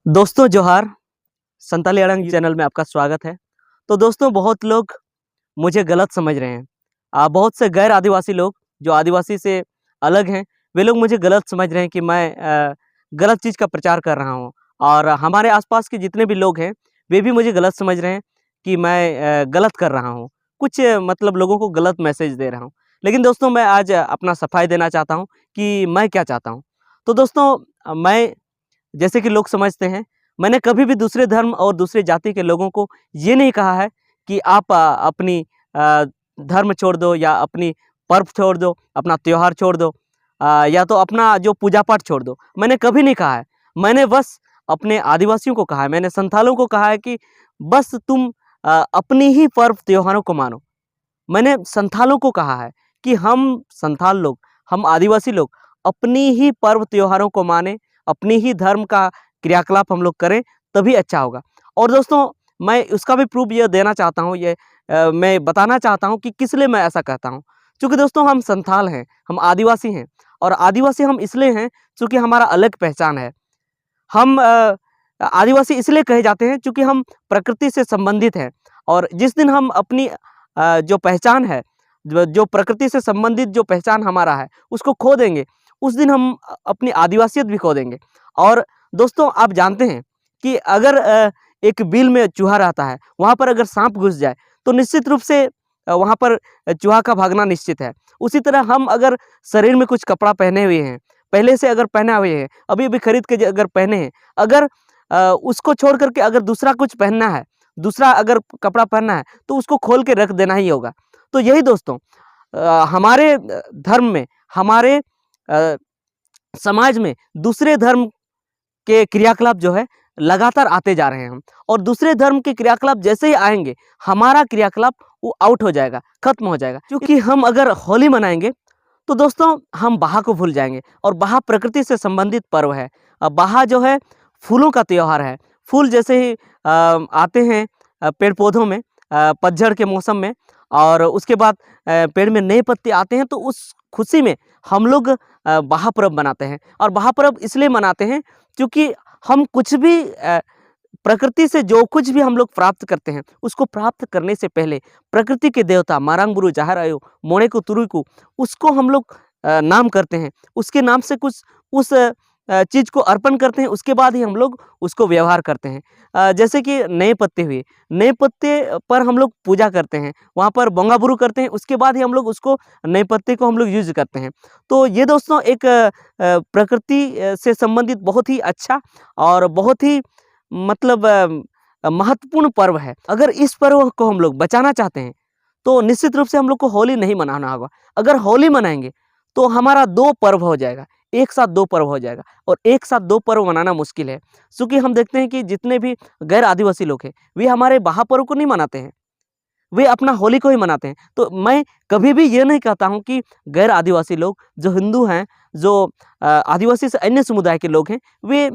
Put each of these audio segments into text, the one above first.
दोस्तों जोहार। संताली अड़ंग चैनल में आपका स्वागत है। तो दोस्तों बहुत लोग मुझे गलत समझ रहे हैं। बहुत से गैर आदिवासी लोग जो आदिवासी से अलग हैं वे लोग मुझे गलत समझ रहे हैं कि मैं गलत चीज़ का प्रचार कर रहा हूँ। और हमारे आसपास के जितने भी लोग हैं वे भी मुझे गलत समझ रहे हैं कि मैं गलत कर रहा हूँ, कुछ मतलब लोगों को गलत मैसेज दे रहा हूँ। लेकिन दोस्तों मैं आज अपना सफाई देना चाहता हूँ कि मैं क्या चाहता हूँ। तो दोस्तों मैं, जैसे कि लोग समझते हैं, मैंने कभी भी दूसरे धर्म और दूसरे जाति के लोगों को ये नहीं कहा है कि आप अपनी धर्म छोड़ दो या अपनी पर्व छोड़ दो, अपना त्योहार छोड़ दो, या तो अपना जो पूजा पाठ छोड़ दो। मैंने कभी नहीं कहा है। मैंने बस अपने आदिवासियों को कहा है, मैंने संथालों को कहा है कि बस तुम अपनी ही पर्व त्योहारों को मानो। मैंने संथालों को कहा है कि हम संथाल लोग, हम आदिवासी लोग अपनी ही पर्व त्योहारों को माने, अपनी ही धर्म का क्रियाकलाप हम लोग करें, तभी अच्छा होगा। और दोस्तों मैं उसका भी प्रूफ ये देना चाहता हूँ, मैं बताना चाहता हूँ कि किस लिए मैं ऐसा कहता हूँ। क्योंकि दोस्तों हम संथाल हैं, हम आदिवासी हैं, और आदिवासी हम इसलिए हैं क्योंकि हमारा अलग पहचान है। हम आदिवासी इसलिए कहे जाते हैं क्योंकि हम प्रकृति से संबंधित हैं। और जिस दिन हम अपनी जो पहचान है, जो प्रकृति से संबंधित जो पहचान हमारा है उसको खो देंगे, उस दिन हम अपनी आदिवासियत भी खो देंगे। और दोस्तों आप जानते हैं कि अगर एक बिल में चूहा रहता है, वहाँ पर अगर सांप घुस जाए तो निश्चित रूप से वहाँ पर चूहा का भागना निश्चित है। उसी तरह हम अगर शरीर में कुछ कपड़ा पहने हुए हैं, पहले से अगर पहना हुए हैं, अभी-अभी खरीद के अगर पहने हैं, अगर उसको छोड़ कर के अगर दूसरा कुछ पहनना है, दूसरा अगर कपड़ा पहनना है, तो उसको खोल के रख देना ही होगा। तो यही दोस्तों हमारे धर्म में, हमारे अ, समाज में दूसरे धर्म के क्रियाकलाप जो है लगातार आते जा रहे हैं हम। और दूसरे धर्म के क्रियाकलाप जैसे ही आएँगे, हमारा क्रियाकलाप वो आउट हो जाएगा, खत्म हो जाएगा। क्योंकि हम अगर होली मनाएँगे तो दोस्तों हम बहा को भूल जाएँगे, और बहा प्रकृति से संबंधित पर्व है। बहा जो है फूलों का त्योहार है। फूल जैसे ही आते हैं पेड़-पौधों में पतझड़ के मौसम में, और उसके बाद पेड़ में नए पत्ते आते हैं, तो उस खुशी में हम लोग बहा पर्व मनाते हैं। और बहा पर्व इसलिए मनाते हैं क्योंकि हम कुछ भी प्रकृति से जो कुछ भी हम लोग प्राप्त करते हैं, उसको प्राप्त करने से पहले प्रकृति के देवता मारांग बुरु जाहर आयो मोणे को तुरुई को, उसको हम लोग नाम करते हैं। उसके नाम से कुछ उस चीज़ को अर्पण करते हैं, उसके बाद ही हम लोग उसको व्यवहार करते हैं। जैसे कि नए पत्ते हुए, नए पत्ते पर हम लोग पूजा करते हैं, वहाँ पर बोंगा बुरु करते हैं, उसके बाद ही हम लोग उसको नए पत्ते को हम लोग यूज़ करते हैं। तो ये दोस्तों एक प्रकृति से संबंधित बहुत ही अच्छा और बहुत ही मतलब महत्वपूर्ण पर्व है। अगर इस पर्व को हम लोग बचाना चाहते हैं, तो निश्चित रूप से हम लोग को होली नहीं मनाना होगा। अगर होली मनाएँगे, तो हमारा 2 पर्व हो जाएगा, एक साथ 2 पर्व हो जाएगा, और एक साथ 2 पर्व मनाना मुश्किल है। चूँकि हम देखते हैं कि जितने भी गैर आदिवासी लोग हैं, वे हमारे बहा पर्व को नहीं मनाते हैं, वे अपना होली को ही मनाते हैं। तो मैं कभी भी ये नहीं कहता हूँ कि गैर आदिवासी लोग जो हिंदू हैं, जो आदिवासी से अन्य समुदाय के लोग हैं, वे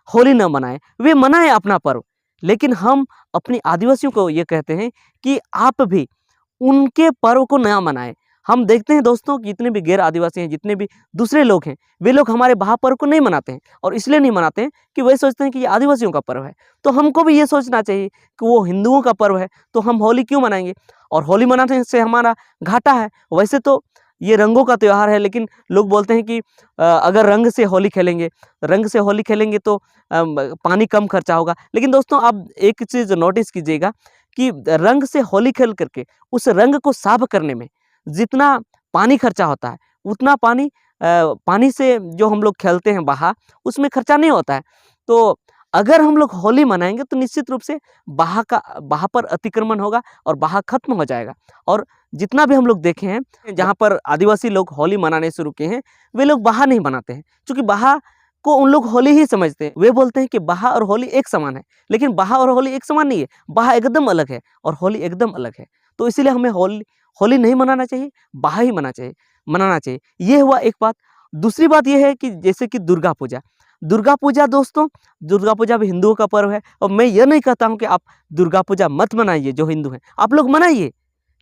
होली ना मनाएँ, वे मनाएँ अपना पर्व। लेकिन हम अपने आदिवासियों को ये कहते हैं कि आप भी उनके पर्व को ना मनाएँ। हम देखते हैं दोस्तों कि जितने भी गैर आदिवासी हैं, जितने भी दूसरे लोग हैं, वे लोग हमारे बहा पर्व को नहीं मनाते हैं, और इसलिए नहीं मनाते हैं कि वे सोचते हैं कि ये आदिवासियों का पर्व है। तो हमको भी ये सोचना चाहिए कि वो हिंदुओं का पर्व है, तो हम होली क्यों मनाएँगे? और होली मनाने से हमारा घाटा है। वैसे तो ये रंगों का त्योहार है, लेकिन लोग बोलते हैं कि अगर रंग से होली खेलेंगे तो पानी कम खर्चा होगा। लेकिन दोस्तों आप एक चीज़ नोटिस कीजिएगा कि रंग से होली खेल करके उस रंग को साफ करने में जितना पानी खर्चा होता है, उतना पानी से जो हम लोग खेलते हैं बहा, उसमें खर्चा नहीं होता है। तो अगर हम लोग होली मनाएँगे तो निश्चित रूप से बहा पर अतिक्रमण होगा और बहा खत्म हो जाएगा। और जितना भी हम लोग देखे हैं, जहाँ पर आदिवासी लोग होली मनाने शुरू किए हैं, वे लोग बहा नहीं मनाते हैं, क्योंकि बहा को उन लोग होली ही समझते हैं। वे बोलते हैं कि बहा और होली एक समान है, लेकिन बहा और होली एक समान नहीं है। बहा एकदम अलग है और होली एकदम अलग है। तो इसीलिए हमें होली नहीं मनाना चाहिए, बहा ही मनाना चाहिए। ये हुआ एक बात। दूसरी बात ये है कि जैसे कि दुर्गा पूजा। दुर्गा पूजा दोस्तों, दुर्गा पूजा भी हिंदुओं का पर्व है, और मैं ये नहीं कहता हूँ कि आप दुर्गा पूजा मत मनाइए जो हिंदू हैं, आप लोग मनाइए।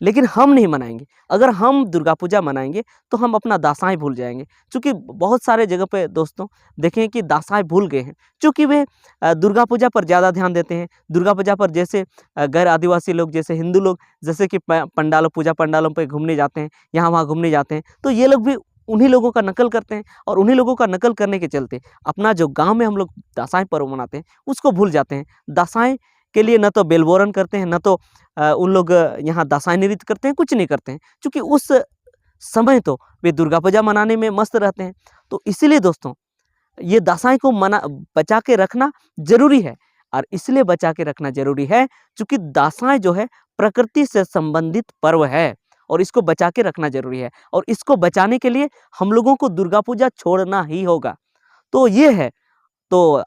लेकिन हम नहीं मनाएंगे। अगर हम दुर्गा पूजा मनाएंगे तो हम अपना दासाई भूल जाएंगे। क्योंकि बहुत सारे जगह पे दोस्तों देखें कि दासाई भूल गए हैं, क्योंकि वे दुर्गा पूजा पर ज़्यादा ध्यान देते हैं। दुर्गा पूजा पर जैसे गैर आदिवासी लोग, जैसे हिंदू लोग, जैसे कि पंडालों, पूजा पंडालों पे घूमने जाते हैं, यहाँ वहाँ घूमने जाते हैं, तो ये लोग भी उन्हीं लोगों का नकल करते हैं। और उन्हीं लोगों का नकल करने के चलते अपना जो गाँव में हम लोग दासाई पर्व मनाते हैं उसको भूल जाते हैं। दासाई के लिए न तो बेलबोरन करते हैं, न तो उन लोग यहाँ दासाई नृत्य करते हैं, कुछ नहीं करते हैं, क्योंकि उस समय तो वे दुर्गा पूजा मनाने में मस्त रहते हैं। तो इसीलिए दोस्तों ये दासाई को बचा के रखना जरूरी है। और इसलिए बचा के रखना जरूरी है क्योंकि दासाई जो है प्रकृति से संबंधित पर्व है और इसको बचा के रखना जरूरी है। और इसको बचाने के लिए हम लोगों को दुर्गा पूजा छोड़ना ही होगा। तो ये है। तो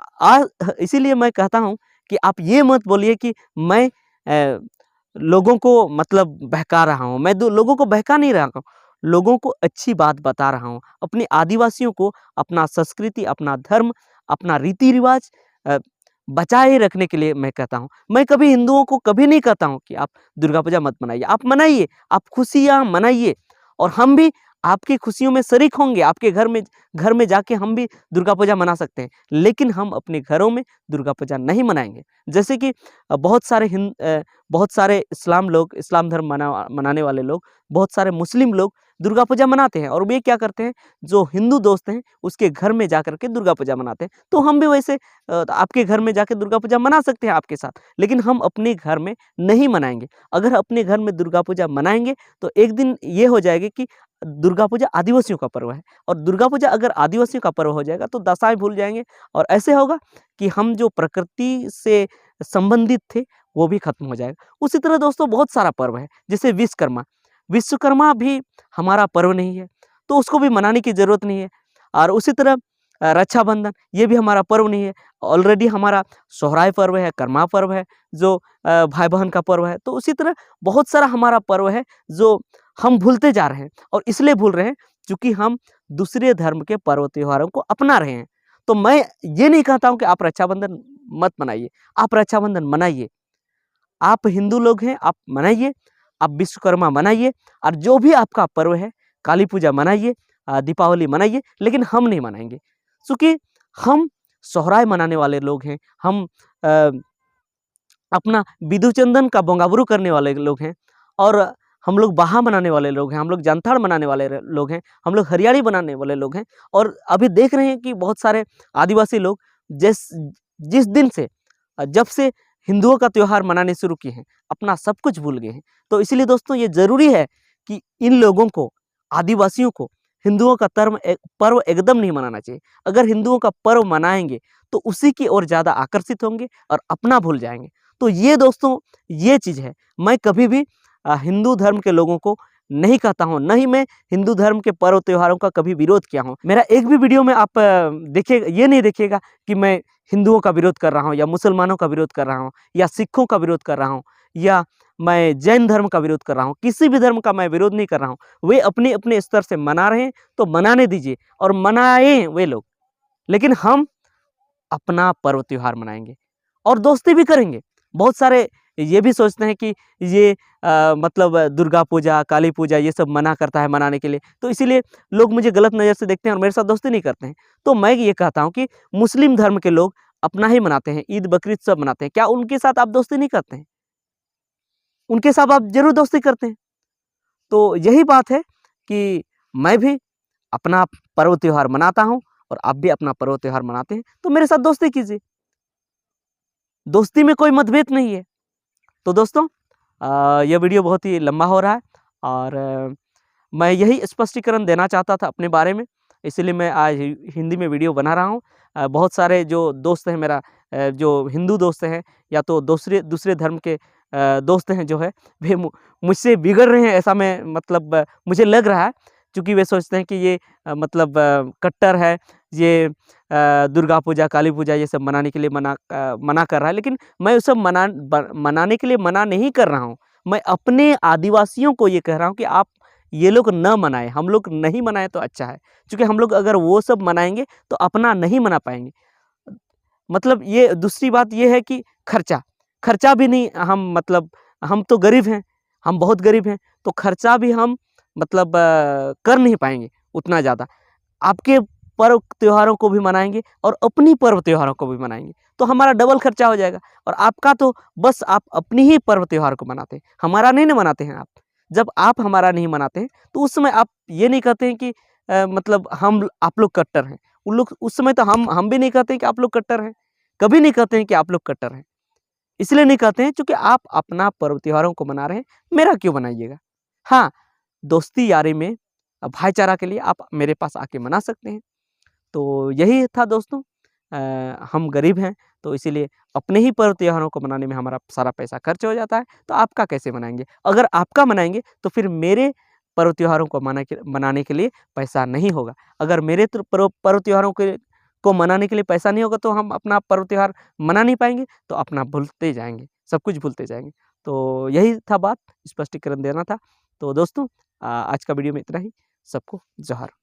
इसीलिए मैं कहता हूँ कि आप ये मत बोलिए कि मैं लोगों को मतलब बहका रहा हूँ। मैं लोगों को बहका नहीं रहा हूँ, लोगों को अच्छी बात बता रहा हूँ। अपने आदिवासियों को अपना संस्कृति, अपना धर्म, अपना रीति रिवाज बचाए रखने के लिए मैं कहता हूँ। मैं कभी हिंदुओं को कभी नहीं कहता हूँ कि आप दुर्गा पूजा मत मनाइए। आप मनाइए, आप खुशियाँ मनाइए, और हम भी आपकी खुशियों में शरीक होंगे। आपके घर में जाके हम भी दुर्गा पूजा मना सकते हैं, लेकिन हम अपने घरों में दुर्गा पूजा नहीं मनाएंगे। जैसे कि बहुत सारे इस्लाम लोग, इस्लाम धर्म मनाने वाले लोग, बहुत सारे मुस्लिम लोग दुर्गा पूजा मनाते हैं, और वे क्या करते हैं, जो हिंदू दोस्त हैं उसके घर में जाकर के दुर्गा पूजा मनाते हैं। तो हम भी वैसे आपके घर में जाकर दुर्गा पूजा मना सकते हैं आपके साथ, लेकिन हम अपने घर में नहीं मनाएंगे। अगर अपने घर में दुर्गा पूजा मनाएंगे तो एक दिन ये हो जाएगा कि दुर्गा पूजा आदिवासियों का पर्व है, और दुर्गा पूजा अगर आदिवासियों का पर्व हो जाएगा तो दासाई भूल जाएंगे, और ऐसे होगा कि हम जो प्रकृति से संबंधित थे वो भी खत्म हो जाएगा। उसी तरह दोस्तों बहुत सारा पर्व है, जैसे विश्वकर्मा। विश्वकर्मा भी हमारा पर्व नहीं है, तो उसको भी मनाने की जरूरत नहीं है। और उसी तरह रक्षाबंधन, ये भी हमारा पर्व नहीं है। ऑलरेडी हमारा सोहराय पर्व है, कर्मा पर्व है, जो भाई बहन का पर्व है। तो उसी तरह बहुत सारा हमारा पर्व है जो हम भूलते जा रहे हैं, और इसलिए भूल रहे हैं क्योंकि हम दूसरे धर्म के पर्व त्योहारों को अपना रहे हैं। तो मैं ये नहीं कहता हूँ कि आप रक्षाबंधन मत मनाइए, आप रक्षाबंधन मनाइए। आप हिंदू लोग हैं, आप मनाइए, आप विश्वकर्मा मनाइए, और जो भी आपका पर्व है, काली पूजा मनाइए, दीपावली मनाइए, लेकिन हम नहीं मनाएंगे, क्योंकि हम सोहराय मनाने वाले लोग हैं। हम अपना बिदु चंदन का बोंगाबरू करने वाले लोग हैं, और हम लोग बाहा मनाने वाले लोग हैं, हम लोग जानथाड़ मनाने वाले लोग हैं, हम लोग हरियाली बनाने वाले लोग हैं। और अभी देख रहे हैं कि बहुत सारे आदिवासी लोग जिस दिन से जब से हिंदुओं का त्यौहार मनाने शुरू किए हैं, अपना सब कुछ भूल गए हैं। तो इसलिए दोस्तों ये जरूरी है कि इन लोगों को, आदिवासियों को, हिंदुओं का पर्व एकदम नहीं मनाना चाहिए। अगर हिंदुओं का पर्व मनाएंगे तो उसी की ओर ज़्यादा आकर्षित होंगे और अपना भूल जाएंगे। तो ये दोस्तों ये चीज़ है। मैं कभी भी हिंदू धर्म के लोगों को नहीं कहता हूँ, न ही मैं हिंदू धर्म के पर्व त्योहारों का कभी विरोध किया हूँ। मेरा एक भी वीडियो में आप देखिए, ये नहीं देखिएगा कि मैं हिंदुओं का विरोध कर रहा हूँ, या मुसलमानों का विरोध कर रहा हूँ, या सिखों का विरोध कर रहा हूँ, या मैं जैन धर्म का विरोध कर रहा हूँ। किसी भी धर्म का मैं विरोध नहीं कर रहा हूँ। वे अपने अपने स्तर से मना रहे हैं तो मनाने दीजिए, और मनाएं वे लोग, लेकिन हम अपना पर्व त्योहार मनाएंगे और दोस्ती भी करेंगे। बहुत सारे ये भी सोचते हैं कि ये मतलब दुर्गा पूजा, काली पूजा ये सब मना करता है मनाने के लिए, तो इसीलिए लोग मुझे गलत नज़र से देखते हैं और मेरे साथ दोस्ती नहीं करते हैं। तो मैं ये कहता हूँ कि मुस्लिम धर्म के लोग अपना ही मनाते हैं, ईद बकरीद सब मनाते हैं। क्या उनके साथ आप दोस्ती नहीं करते हैं? उनके साथ आप जरूर दोस्ती करते हैं। तो यही बात है कि मैं भी अपना पर्व त्योहार मनाता हूँ, और आप भी अपना पर्व त्योहार मनाते हैं, तो मेरे साथ दोस्ती कीजिए। दोस्ती में कोई मतभेद नहीं है। तो दोस्तों यह वीडियो बहुत ही लंबा हो रहा है, और मैं यही स्पष्टीकरण देना चाहता था अपने बारे में, इसलिए मैं आज हिंदी में वीडियो बना रहा हूँ। बहुत सारे जो दोस्त हैं मेरा, जो हिंदू दोस्त हैं, या तो दूसरे धर्म के दोस्त हैं जो है, वे मुझसे बिगड़ रहे हैं, ऐसा मैं मतलब मुझे लग रहा है, क्योंकि वे सोचते हैं कि ये मतलब कट्टर है, ये दुर्गा पूजा, काली पूजा ये सब मनाने के लिए मना कर रहा है। लेकिन मैं उस सब मनाने के लिए मना नहीं कर रहा हूँ। मैं अपने आदिवासियों को ये कह रहा हूँ कि आप ये लोग न मनाएं, हम लोग नहीं मनाएं तो अच्छा है, क्योंकि हम लोग अगर वो सब मनाएंगे तो अपना नहीं मना पाएंगे। मतलब ये दूसरी बात ये है कि खर्चा भी नहीं, हम मतलब हम तो गरीब हैं, हम बहुत गरीब हैं, तो खर्चा भी हम मतलब कर नहीं पाएंगे उतना ज़्यादा। आपके पर्व त्योहारों को भी मनाएंगे और अपनी पर्व त्योहारों को भी मनाएंगे, तो हमारा डबल खर्चा हो जाएगा। और आपका तो बस आप अपनी ही पर्व त्योहार को मनाते हैं, हमारा नहीं ना मनाते हैं आप। जब आप हमारा नहीं मनाते हैं तो उस समय आप ये नहीं कहते हैं कि मतलब हम आप लोग कट्टर हैं। उन लोग उस समय तो हम भी नहीं कहते हैं कि आप लोग कट्टर हैं, कभी नहीं कहते हैं कि आप लोग कट्टर हैं। इसलिए नहीं कहते हैं क्योंकि आप अपना पर्व त्योहारों को मना रहे हैं, मेरा क्यों मनाइएगा। हाँ, दोस्ती यारी में भाईचारा के लिए आप मेरे पास आके मना सकते हैं। तो यही था दोस्तों, हम गरीब हैं तो इसीलिए अपने ही पर्व त्योहारों को मनाने में हमारा सारा पैसा खर्च हो जाता है, तो आपका कैसे मनाएँगे? अगर आपका मनाएँगे तो फिर मेरे पर्व त्योहारों को मनाने के लिए पैसा नहीं होगा। अगर मेरे पर्व त्योहारों को मनाने के लिए पैसा नहीं होगा तो हम अपना पर्व त्योहार मना नहीं पाएँगे, तो अपना भूलते जाएँगे, सब कुछ भूलते जाएँगे। तो यही था बात, स्पष्टीकरण देना था। तो दोस्तों आज का वीडियो में इतना ही। सबको जोहार।